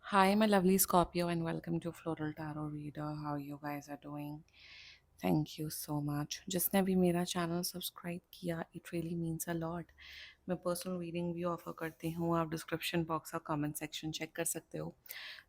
Hi, my lovely Scorpio, and welcome to Floral Tarot Reader. How you guys are doing? Thank you so much जिसने भी मेरा चैनल सब्सक्राइब किया it really means a lot. मैं personal reading भी offer करती हूँ। आप डिस्क्रिप्शन बॉक्स और कमेंट सेक्शन चेक कर सकते हो।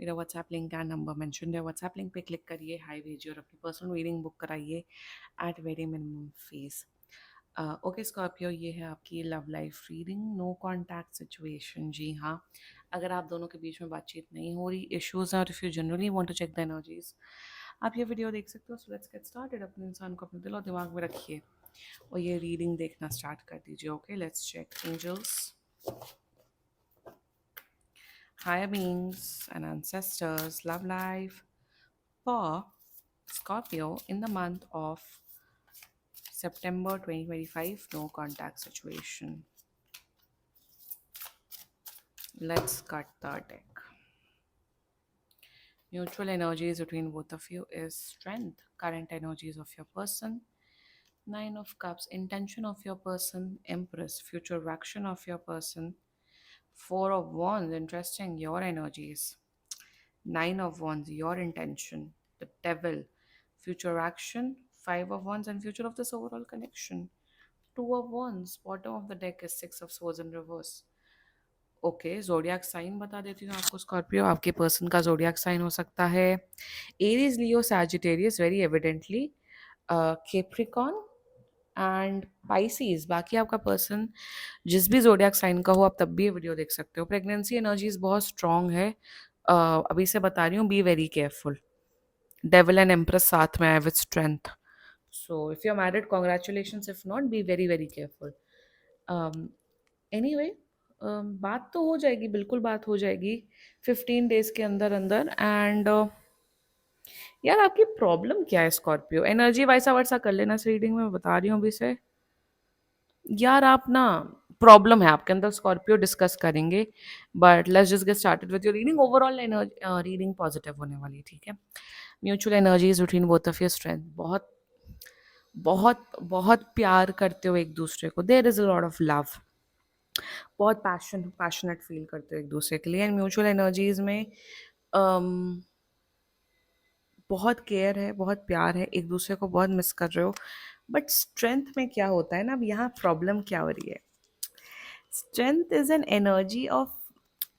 मेरा WhatsApp link and number mention है। व्हाट्सएप लिंक पे क्लिक करिए, हाई भेजिए और अपनी पर्सनल रीडिंग बुक कराइए at very minimum fees. Okay Scorpio, ये है आपकी love life reading. No contact situation. जी हाँ, अगर आप दोनों के बीच में बातचीत नहीं हो रही, इश्यूज हैं, और if you generally want to check the energies, आप ये वीडियो देख सकते हो। So let's get started. अपने इंसान को अपने दिल और दिमाग में रखिए और ये रीडिंग देखना स्टार्ट कर दीजिए। Okay, let's check angels, higher beings and ancestors, love life for Scorpio in the month of September 2025. No contact situation. Let's cut the deck. Mutual energies between both of you is strength. Current energies of your person. Nine of Cups, intention of your person. Empress, future action of your person. Four of Wands, interesting, your energies. Nine of Wands, your intention. The Devil, future action. Five of Wands, and future of this overall connection. Two of Wands, bottom of the deck is Six of Swords in reverse. Okay, zodiac sign बता देती हूँ आपको Scorpio. आपके person का zodiac sign हो सकता है Aries, Leo, Sagittarius, very evidently Capricorn and Pisces. बाकी आपका पर्सन जिस भी ज़ोडिएक साइन का हो, आप तब भी ये वीडियो देख सकते हो। प्रेगनेंसी एनर्जीज बहुत स्ट्रांग है। अभी से बता रही हूँ, be very careful. Devil and empress साथ में है with strength. So if you are married, congratulation. If not, be very very careful. Anyway, बात तो हो जाएगी, बिल्कुल बात हो जाएगी 15 डेज के अंदर अंदर। एंड यार, आपकी प्रॉब्लम क्या है स्कॉर्पियो? एनर्जी वैसा वैसा कर लेना इस रीडिंग में, मैं बता रही हूँ अभी से। यार, आप ना, प्रॉब्लम है आपके अंदर स्कॉर्पियो, डिस्कस करेंगे। But let's just get started with your reading. Overall reading positive होने वाली, ठीक है। Mutual energies between both of your strength. बहुत बहुत बहुत प्यार करते हो एक दूसरे को। There is a lot of love. बहुत पैशनेट फील करते हो एक दूसरे के लिए। एंड म्यूचुअल एनर्जीज में um, बहुत केयर है, बहुत प्यार है, एक दूसरे को बहुत मिस कर रहे हो। बट स्ट्रेंथ में क्या होता है ना, अब यहाँ प्रॉब्लम क्या हो रही है? Strength is an energy of,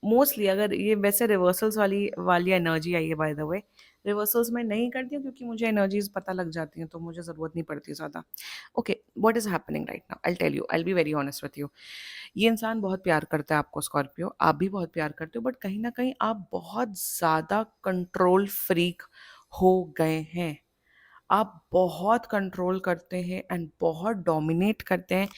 mostly, अगर ये वैसे रिवर्सल्स वाली वाली एनर्जी आई है, बाय द वे। रिवर्सल्स मैं नहीं करती हूँ क्योंकि मुझे एनर्जीज पता लग जाती हैं, तो मुझे ज़रूरत नहीं पड़ती ज़्यादा। Okay, what is happening right now, I tell you, I be very honest with you. ये इंसान बहुत प्यार करता है आपको स्कॉर्पियो, आप भी बहुत प्यार करते हो, बट कहीं ना कहीं आप बहुत ज़्यादा कंट्रोल फ्रीक हो गए हैं। आप बहुत कंट्रोल करते हैं एंड बहुत डोमिनेट करते हैं,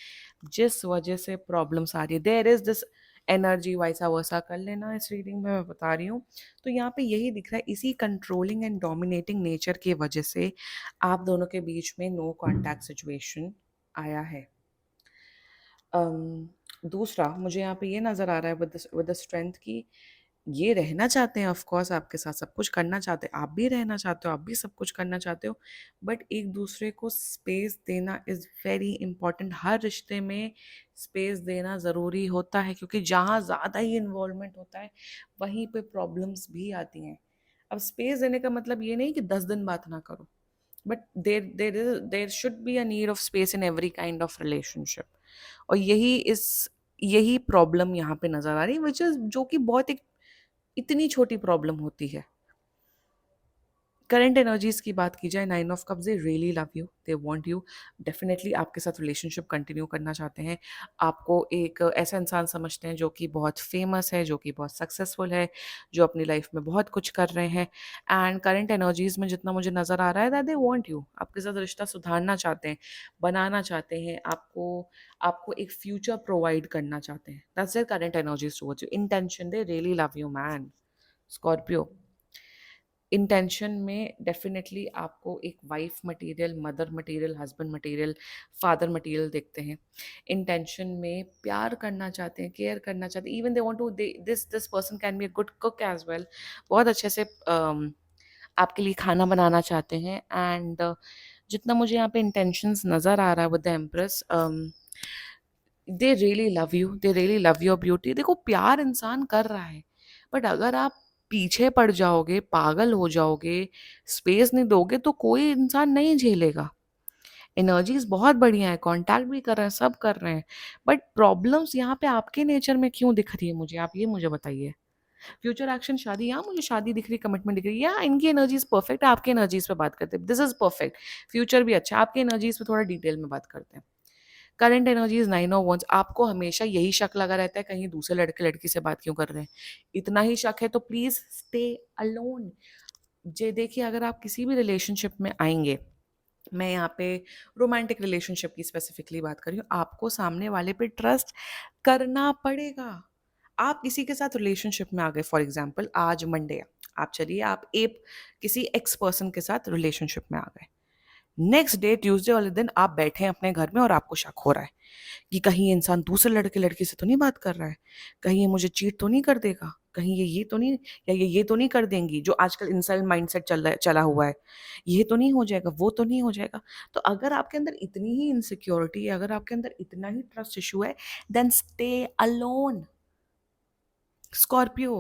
जिस वजह से प्रॉब्लम्स आ रही है। देयर इज दिस एनर्जी, वैसा वैसा कर लेना इस रीडिंग में, मैं बता रही हूँ। तो यहाँ पे यही दिख रहा है, इसी कंट्रोलिंग एंड डोमिनेटिंग नेचर की वजह से आप दोनों के बीच में नो कॉन्टैक्ट सिचुएशन आया है। दूसरा, मुझे यहाँ पे ये नज़र आ रहा है विद द स्ट्रेंथ की, ये रहना चाहते हैं, ऑफ कोर्स आपके साथ सब कुछ करना चाहते हैं, आप भी रहना चाहते हो, आप भी सब कुछ करना चाहते हो। बट एक दूसरे को स्पेस देना इज़ वेरी इंपॉर्टेंट। हर रिश्ते में स्पेस देना ज़रूरी होता है, क्योंकि जहाँ ज़्यादा ही इन्वॉल्वमेंट होता है, वहीं पे प्रॉब्लम्स भी आती हैं। अब स्पेस देने का मतलब ये नहीं कि 10 दिन बात ना करो, but there should be a need of space in every kind of relationship. और यही प्रॉब्लम यहाँ पे नज़र आ रही है, विच इज़, जो कि बहुत एक इतनी छोटी प्रॉब्लम होती है। करंट एनर्जीज की बात की जाए, nine of cups, they really love you, they want you. Definitely आपके साथ रिलेशनशिप कंटिन्यू करना चाहते हैं। आपको एक ऐसा इंसान समझते हैं जो कि बहुत फेमस है, जो कि बहुत सक्सेसफुल है, जो अपनी लाइफ में बहुत कुछ कर रहे हैं। एंड करंट एनर्जीज में जितना मुझे नज़र आ रहा है, दैट दे वांट यू, आपके साथ रिश्ता सुधारना चाहते हैं, बनाना चाहते हैं, आपको आपको एक फ्यूचर प्रोवाइड करना चाहते हैं। That's their current energies towards you. Intention, they really love you man Scorpio. Intention में डेफिनेटली आपको एक wife material, mother material, husband material, father material देखते हैं। इंटेंशन में प्यार करना चाहते हैं, केयर करना चाहते हैं। Even they want to, this this person can be a good cook as well. बहुत अच्छे से आपके लिए खाना बनाना चाहते हैं। एंड जितना मुझे यहाँ पे इंटेंशंस नज़र आ रहा है with the empress, they really love you, they really love your beauty. देखो, प्यार इंसान कर रहा है, बट अगर आप पीछे पड़ जाओगे, पागल हो जाओगे, स्पेस नहीं दोगे तो कोई इंसान नहीं झेलेगा। एनर्जीज बहुत बढ़िया है, कांटेक्ट भी कर रहे हैं, सब कर रहे हैं, बट प्रॉब्लम्स यहाँ पे आपके नेचर में क्यों दिख रही है मुझे, आप ये मुझे बताइए। फ्यूचर एक्शन शादी, यहाँ मुझे शादी दिख रही, कमिटमेंट दिख रही है, या इनकी एनर्जीज परफेक्ट है, आपकी एनर्जीज पे बात करते हैं, दिस इज परफेक्ट। फ्यूचर भी अच्छा है, आपकी एनर्जीज पे थोड़ा डिटेल में बात करते हैं। करंट एनर्जीज 9 ऑफ वंस, आपको हमेशा यही शक लगा रहता है कहीं दूसरे लड़के लड़की से बात क्यों कर रहे हैं। इतना ही शक है तो प्लीज स्टे अलोन। जे देखिए, अगर आप किसी भी रिलेशनशिप में आएंगे, मैं यहाँ पे रोमांटिक रिलेशनशिप की स्पेसिफिकली बात कर रही हूँ, आपको सामने वाले पे ट्रस्ट करना पड़ेगा। आप किसी के साथ रिलेशनशिप में आ गए, फॉर एग्जाम्पल आज मंडे है, आप चलिए आप एक किसी एक्स पर्सन के साथ रिलेशनशिप में आ गए, नेक्स्ट डे ट्यूसडे वाले दिन आप बैठे हैं अपने घर में और आपको शक हो रहा है कि कहीं ये इंसान दूसरे लड़के लड़की से तो नहीं बात कर रहा है, कहीं ये मुझे चीट तो नहीं कर देगा, कहीं ये तो नहीं, या ये तो नहीं कर देंगी, जो आजकल इंसल्ट माइंडसेट चला हुआ है, ये तो नहीं हो जाएगा, वो तो नहीं हो जाएगा। तो अगर आपके अंदर इतनी ही इनसिक्योरिटी है, अगर आपके अंदर इतना ही ट्रस्ट इशू है, देन स्टे अलोन। स्कॉर्पियो,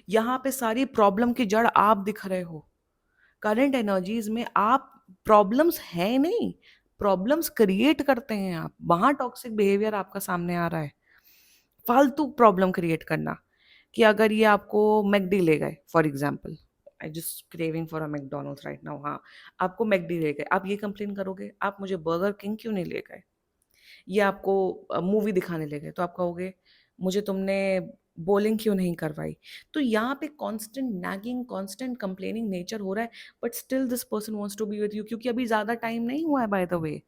यहाँ पे सारी प्रॉब्लम की जड़ आप दिख रहे हो। करंट एनर्जीज में आप प्रॉब्लम्स है नहीं, प्रॉब्लम्स क्रिएट करते हैं आप, वहां टॉक्सिक बिहेवियर आपका सामने आ रहा है। फालतू प्रॉब्लम क्रिएट करना, कि अगर ये आपको मैकडी ले गए for example, I just craving for a McDonald's right now, हाँ, आपको मैकडी ले गए, आप ये कंप्लेन करोगे आप मुझे बर्गर किंग क्यों नहीं ले गए। ये आपको मूवी दिखाने ले गए तो आप कहोगे मुझे तुमने बोलिंग क्यों नहीं करवाई। तो यहाँ पे constant nagging, constant complaining nature हो रहा है, but still this person wants to be with you, क्योंकि अभी ज़्यादा टाइम नहीं हुआ है बाय द वे।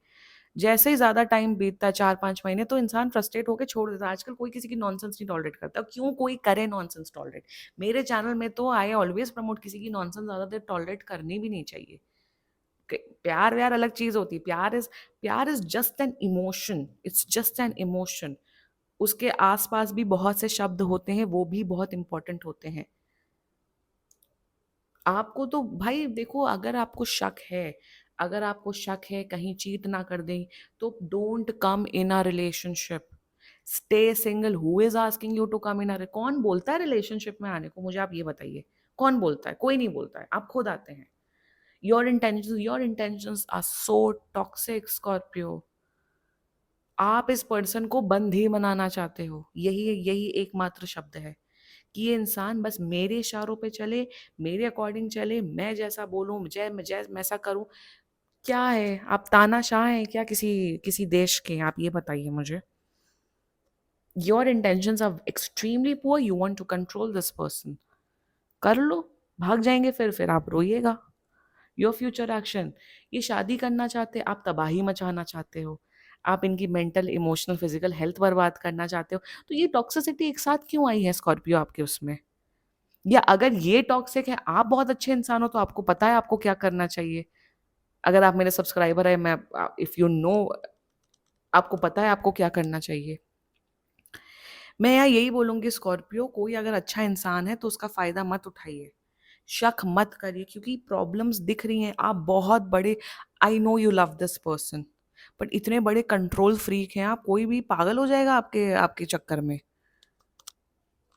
जैसे ही ज़्यादा टाइम बीतता है, 4-5 महीने, तो इंसान फ्रस्ट्रेट होकर छोड़ देता है। आजकल कोई किसी की नॉनसेंस नहीं टॉलरेट करता, क्यों कोई करे नॉनसेंस टॉलरेट। मेरे चैनल में तो आई ऑलवेज प्रमोट, किसी की नॉनसेंस ज़्यादा देर टॉलरेट करनी भी नहीं चाहिए। प्यार व्यार अलग चीज होती है, प्यार is just an emotion, it's just an emotion. उसके आसपास भी बहुत से शब्द होते हैं, वो भी बहुत इंपॉर्टेंट होते हैं। आपको तो भाई देखो, अगर आपको शक है कहीं चीट ना कर दें, तो don't come in a relationship, stay single. Who is asking you to come in a, कौन बोलता है रिलेशनशिप में आने को, मुझे आप ये बताइए। कौन बोलता है? कोई नहीं बोलता है, आप खुद आते हैं। your intentions are so toxic, Scorpio। आप इस पर्सन को बंदी बनाना चाहते हो, यही यही एकमात्र शब्द है कि ये इंसान बस मेरे इशारों पे चले, मेरे अकॉर्डिंग चले, मैं जैसा बोलूं, मैं ऐसा करूं। क्या है, आप तानाशाह हैं क्या किसी किसी देश के? आप ये बताइए मुझे। Your intentions are extremely poor, you want to control this person. कर लो, भाग जाएंगे, फिर आप रोइएगा। योर फ्यूचर एक्शन, ये शादी करना चाहते, आप तबाही मचाना चाहते हो, आप इनकी मेंटल इमोशनल फिजिकल हेल्थ बर्बाद करना चाहते हो, तो ये टॉक्सिसिटी एक साथ क्यों आई है स्कॉर्पियो आपके उसमें? या अगर ये टॉक्सिक है, आप बहुत अच्छे इंसान हो, तो आपको पता है आपको क्या करना चाहिए। अगर आप मेरे सब्सक्राइबर है, मैं, इफ यू नो, आपको पता है आपको क्या करना चाहिए। मैं यहाँ यही बोलूंगी स्कॉर्पियो, कोई अगर अच्छा इंसान है तो उसका फायदा मत उठाइए, शक मत करिए, क्योंकि प्रॉब्लम्स दिख रही हैं। आप बहुत बड़े, I know you love this person, but इतने बड़े कंट्रोल फ्रीक हैं आप, कोई भी पागल हो जाएगा आपके आपके चक्कर में।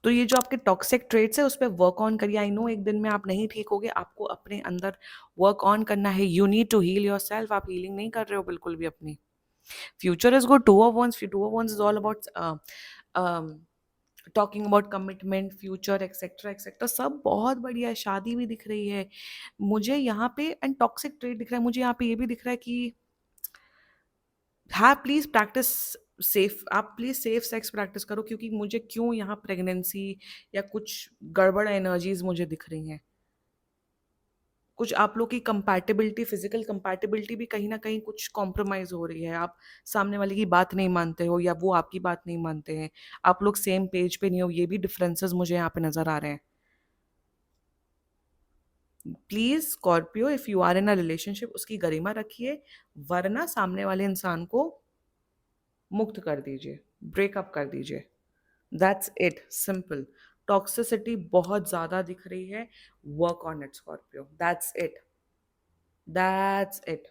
तो ये जो आपके टॉक्सिक ट्रेट्स है, उस पर वर्क ऑन करिए। आई नो एक दिन में आप नहीं ठीक होगे, आपको अपने अंदर वर्क ऑन करना है। You need to heal yourself, आप हीलिंग नहीं कर रहे हो बिल्कुल भी अपनी। Future is good, two of wands is all about talking about commitment, future, etcetera etcetera, सब बहुत बढ़िया है। शादी भी दिख रही है मुझे यहाँ पे, एंड टॉक्सिक ट्रेट दिख रहा है मुझे यहाँ पे, ये भी दिख रहा है कि हाँ प्लीज प्रैक्टिस सेफ, आप प्लीज सेफ सेक्स प्रैक्टिस करो, क्योंकि मुझे क्यों यहाँ प्रेगनेंसी या कुछ गड़बड़ एनर्जीज मुझे दिख रही हैं। कुछ आप लोग की कंपैटिबिलिटी, फिजिकल कंपैटिबिलिटी भी कहीं ना कहीं कुछ कॉम्प्रोमाइज हो रही है। आप सामने वाले की बात नहीं मानते हो, या वो आपकी बात नहीं मानते हैं, आप लोग सेम पेज पे नहीं हो, ये भी डिफरेंसेस मुझे यहाँ पे नजर आ रहे हैं। Please Scorpio, if you are in a relationship, उसकी गरिमा रखिए, वरना सामने वाले इंसान को मुक्त कर दीजिए, ब्रेकअप कर दीजिए। That's it, simple. टॉक्सिसिटी बहुत ज्यादा दिख रही है, work on it Scorpio, that's it, that's it.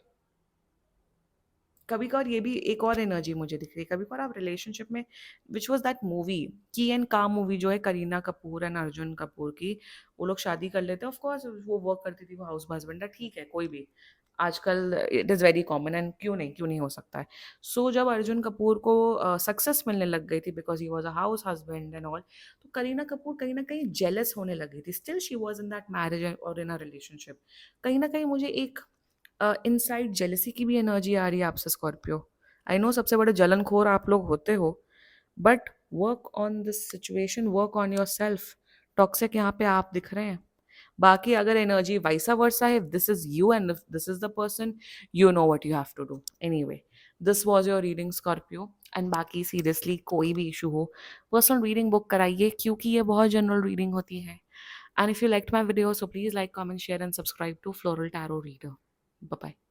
कभी-कभार ये भी एक और एनर्जी मुझे दिख रही है, कभी-कभार आप रिलेशनशिप में व्हिच वाज़ दैट मूवी की एंड काम मूवी जो है करीना कपूर एंड अर्जुन कपूर की, वो लोग शादी कर लेते हैं ऑफ कोर्स वो वर्क करती थी, वो हाउस हस्बैंड है, ठीक है, कोई भी। आजकल it is very common and क्यों नहीं हो सकता है। सो जब अर्जुन कपूर को सक्सेस मिलने लग गई थी because he was a house husband and all, तो करीना कपूर कहीं न कहीं जेलस होने लगी थी। Still she was in that marriage और इन अ रिलेशनशिप। कहीं न कहीं मुझे एक इनसाइड जेलसी की भी एनर्जी आ रही है आपसे स्कॉर्पियो। आई नो सबसे बड़े जलनखोर आप लोग होते हो, but work on this situation, work on yourself. Toxic यहाँ पे आप दिख रहे हैं। बाकी अगर एनर्जी वाइसा वर्सा है, this is you and if this is the person, you know what you have to do. Anyway, this was your reading Scorpio. And बाकी सीरियसली कोई भी इशू हो, पर्सनल रीडिंग बुक कराइए क्योंकि ये बहुत general reading होती है। And if you liked my video, so please like, comment, share and subscribe to floral tarot reader. Bye bye.